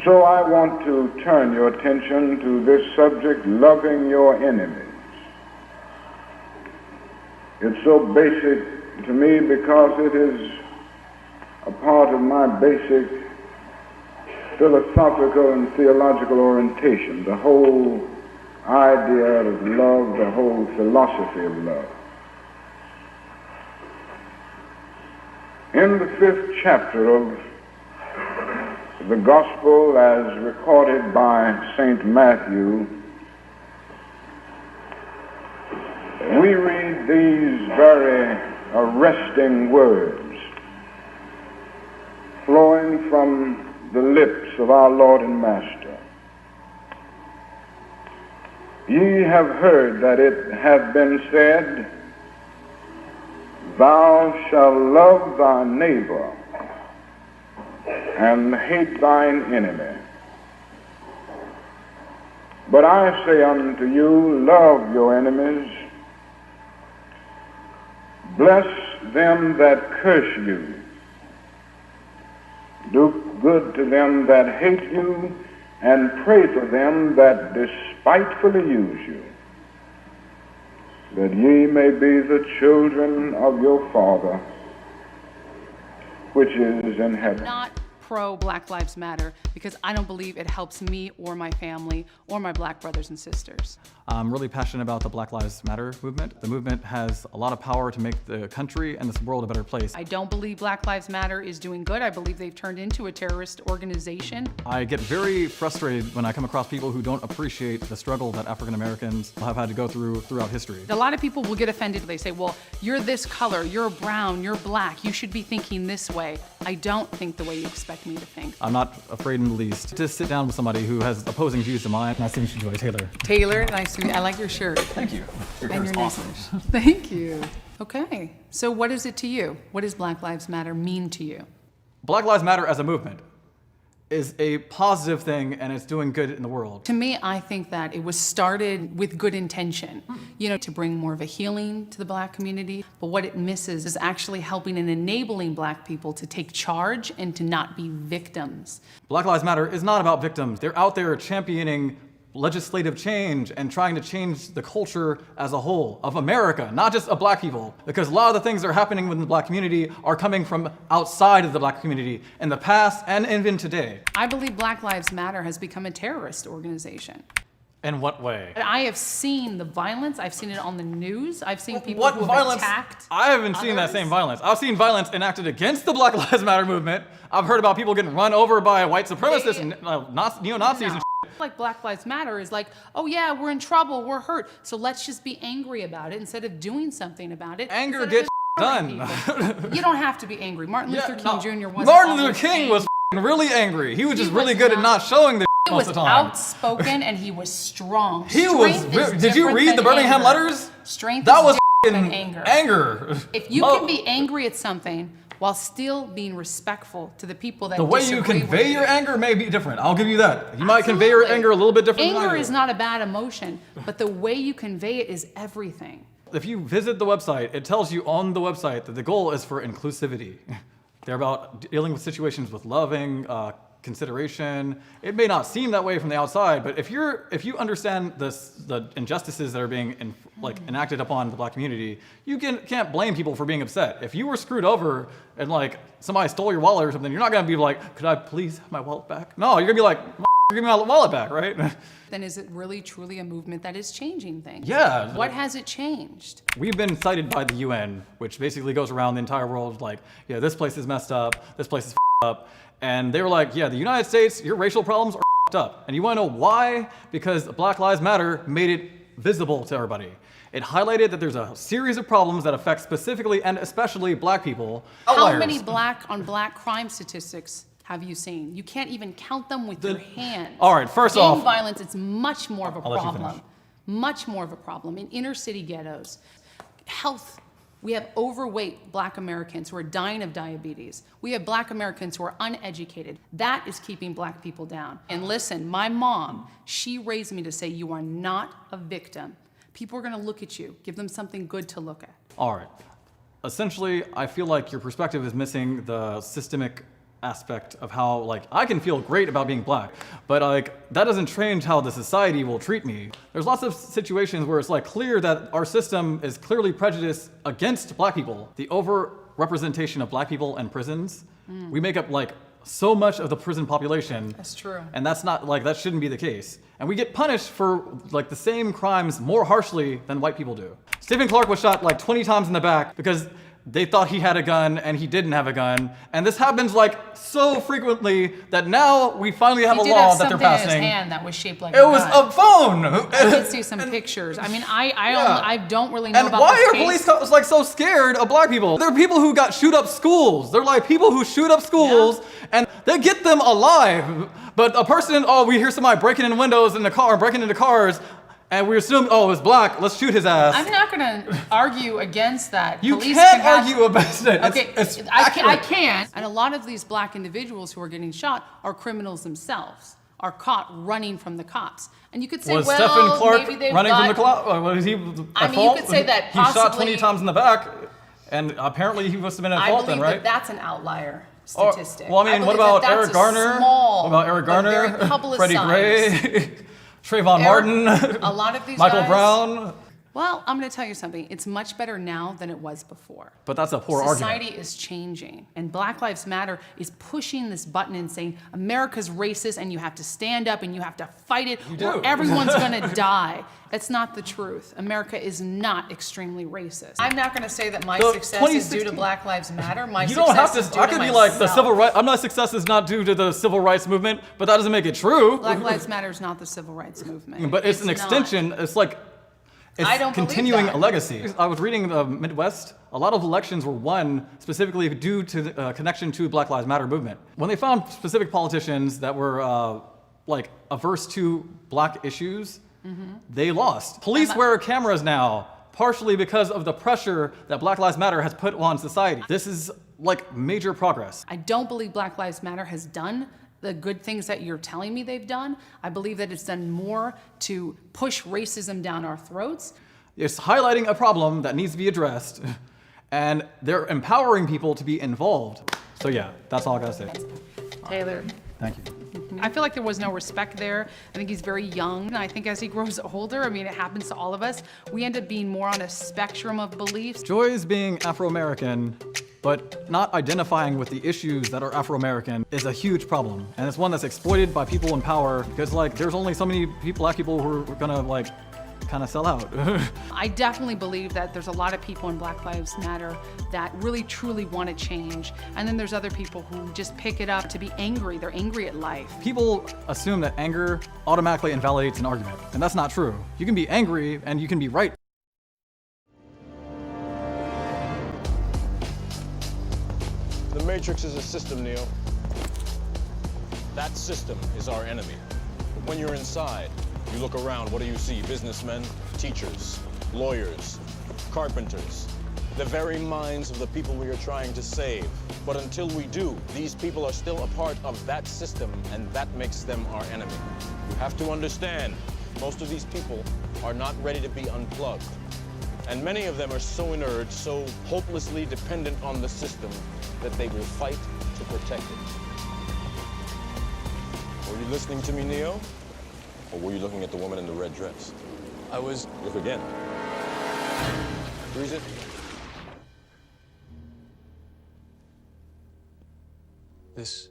So I want to turn your attention to this subject, loving your enemies. It's so basic to me because it is a part of my basic philosophical and theological orientation, the whole idea of love, the whole philosophy of love. In the 5th chapter of the Gospel as recorded by St. Matthew, we read these very arresting words flowing from the lips of our Lord and Master. Ye have heard that it hath been said, Thou shalt love thy neighbor and hate thine enemy. But I say unto you, love your enemies, bless them that curse you, do good to them that hate you, and pray for them that despitefully use you, that ye may be the children of your Father which is in heaven. Not pro Black Lives Matter because I don't believe it helps me or my family or my black brothers and sisters. I'm really passionate about the Black Lives Matter movement. The movement has a lot of power to make the country and this world a better place. I don't believe Black Lives Matter is doing good. I believe they've turned into a terrorist organization. I get very frustrated when I come across people who don't appreciate the struggle that African Americans have had to go through throughout history. A lot of people will get offended. They say, well, you're this color, you're brown, you're black, you should be thinking this way. I don't think the way you expect me to think. I'm not afraid in the least to sit down with somebody who has opposing views to mine. Nice to meet you, Joy. Taylor. Taylor, nice to meet you. I like your shirt. Thank you. Your And hair your is awesome. necklace. Thank you. Okay, so what is it to you? What does Black Lives Matter mean to you? Black Lives Matter as a movement is a positive thing and it's doing good in the world. To me, I think that it was started with good intention, to bring more of a healing to the black community. But what it misses is actually helping and enabling black people to take charge and to not be victims. Black Lives Matter is not about victims. They're out there championing legislative change and trying to change the culture as a whole of America, not just of black people. Because a lot of the things that are happening within the black community are coming from outside of the black community in the past and even today. I believe Black Lives Matter has become a terrorist organization. In what way? I have seen the violence. I've seen it on the news. I've seen people What who have violence? attacked I haven't seen that others. same violence. I've seen violence enacted against the Black Lives Matter movement. I've heard about people getting run over by white supremacists and neo-Nazis and Like Black Lives Matter is like, oh yeah, we're in trouble, we're hurt, so let's just be angry about it instead of doing something about it. Anger Instead of gets just done. people. You don't have to be angry. Martin Luther King Jr. wasn't Martin Luther always King angry. was really angry. He was just He really was good at not showing the He most was of the time. outspoken and he was strong. He was. Strength is Did you different read than the Birmingham anger. letters? Strength That is was different than anger. If If you can be angry at something while still being respectful to the people that the way you disagree convey with your anger may be different. I'll give you that. You might convey your Absolutely. anger a little bit different than I Anger do. is not a bad emotion, but the way you convey it is everything. If you visit the website, it tells you on the website that the goal is for inclusivity. They're about dealing with situations with loving consideration. It may not seem that way from the outside, but if you understand the injustices that are being enacted upon the black community, you can't blame people for being upset. If you were screwed over and somebody stole your wallet or something, you're not gonna be like, could I please have my wallet back? No, you're gonna be like, give me my wallet back, right? Then is it really truly a movement that is changing things? Yeah. What has it changed? We've been cited by the UN, which basically goes around the entire world yeah, this place is messed up, this place is up. And they were like, yeah, the United States, your racial problems are up. And you wanna know why? Because Black Lives Matter made it visible to everybody. It highlighted that there's a series of problems that affect specifically and especially black people. How Outliers. many black on black crime statistics have you seen? You can't even count them with your hands. All right, first Gang off- violence, it's much more of a I'll let you problem. finish. Much more of a problem in inner city ghettos. Health. We have overweight black Americans who are dying of diabetes. We have black Americans who are uneducated. That is keeping black people down. And listen, my mom, she raised me to say, you are not a victim. People are gonna look at you. Give them something good to look at. All right. Essentially, I feel like your perspective is missing the systemic aspect of how like I can feel great about being black, but like that doesn't change how the society will treat me. There's lots of situations where it's like clear that our system is clearly prejudiced against black people. The over-representation of black people in prisons, we make up like so much of the prison population. That's true. And that's not like, that shouldn't be the case. And we get punished for like the same crimes more harshly than white people do. Stephen Clark was shot like 20 times in the back because they thought he had a gun and he didn't have a gun. And this happens like so frequently that now we finally have a law that they're passing. In his hand that was shaped like it was a phone. I did see some pictures. I mean, I don't really know about this case. And why are police like so scared of black people? There are people who got shoot up schools. They're like people who shoot up schools and they get them alive. But a person, we hear somebody breaking in windows in the car, breaking into cars, and we assume, it's black, let's shoot his ass. I'm not gonna argue against that. You can't argue against it. Okay, I can. And a lot of these black individuals who are getting shot are criminals themselves, are caught running from the cops. And you could say, was Stephen Clark maybe they've running from the cops? Was he I mean, you could say that he shot possibly. 20 times in the back, and apparently he must have been at fault then, right? I believe that's an outlier statistic. Well, I mean, what about Eric Garner? What about Eric Garner? Freddie Gray? Trayvon Martin, a lot of these Michael guys, Brown. Well, I'm going to tell you something. It's much better now than it was before. But that's a poor argument. Society is changing, and Black Lives Matter is pushing this button and saying America's racist, and you have to stand up and you have to fight it, or everyone's going to die. That's not the truth. America is not extremely racist. I'm not going to say that my success is due to Black Lives Matter. My you don't have to. Is due I to could be myself. like the civil rights. I'm not success is not due to the civil rights movement, but that doesn't make it true. Black Lives Matter is not the civil rights movement. But it's an extension. Not. It's like. It's continuing a legacy. I was reading the Midwest. A lot of elections were won specifically due to the connection to Black Lives Matter movement. When they found specific politicians that were like averse to black issues, they lost. Police wear cameras now, partially because of the pressure that Black Lives Matter has put on society. This is like major progress. I don't believe Black Lives Matter has done the good things that you're telling me they've done. I believe that it's done more to push racism down our throats. It's highlighting a problem that needs to be addressed, and they're empowering people to be involved. So yeah, that's all I gotta say. Taylor. Thank you. I feel like there was no respect there. I think he's very young. And I think as he grows older, I mean, it happens to all of us, we end up being more on a spectrum of beliefs. Joy's being Afro-American, but not identifying with the issues that are Afro-American is a huge problem. And it's one that's exploited by people in power because like there's only so many black people who are gonna like kind of sell out. I definitely believe that there's a lot of people in Black Lives Matter that really truly want to change. And then there's other people who just pick it up to be angry. They're angry at life. People assume that anger automatically invalidates an argument, and that's not true. You can be angry and you can be right. The Matrix is a system, Neo. That system is our enemy. But when you're inside, you look around, what do you see? Businessmen, teachers, lawyers, carpenters, the very minds of the people we are trying to save. But until we do, these people are still a part of that system, and that makes them our enemy. You have to understand, most of these people are not ready to be unplugged. And many of them are so inert, so hopelessly dependent on the system, that they will fight to protect it. Were you listening to me, Neo? Or were you looking at the woman in the red dress? I was. Look again. Freeze it. This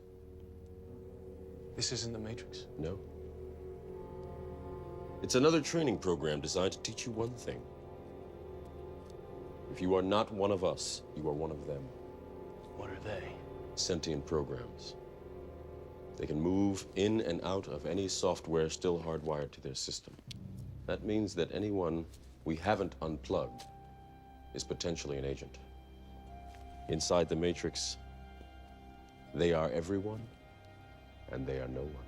isn't the Matrix. No. It's another training program designed to teach you one thing. If you are not one of us, you are one of them. What are they? Sentient programs. They can move in and out of any software still hardwired to their system. That means that anyone we haven't unplugged is potentially an agent. Inside the Matrix, they are everyone, and they are no one.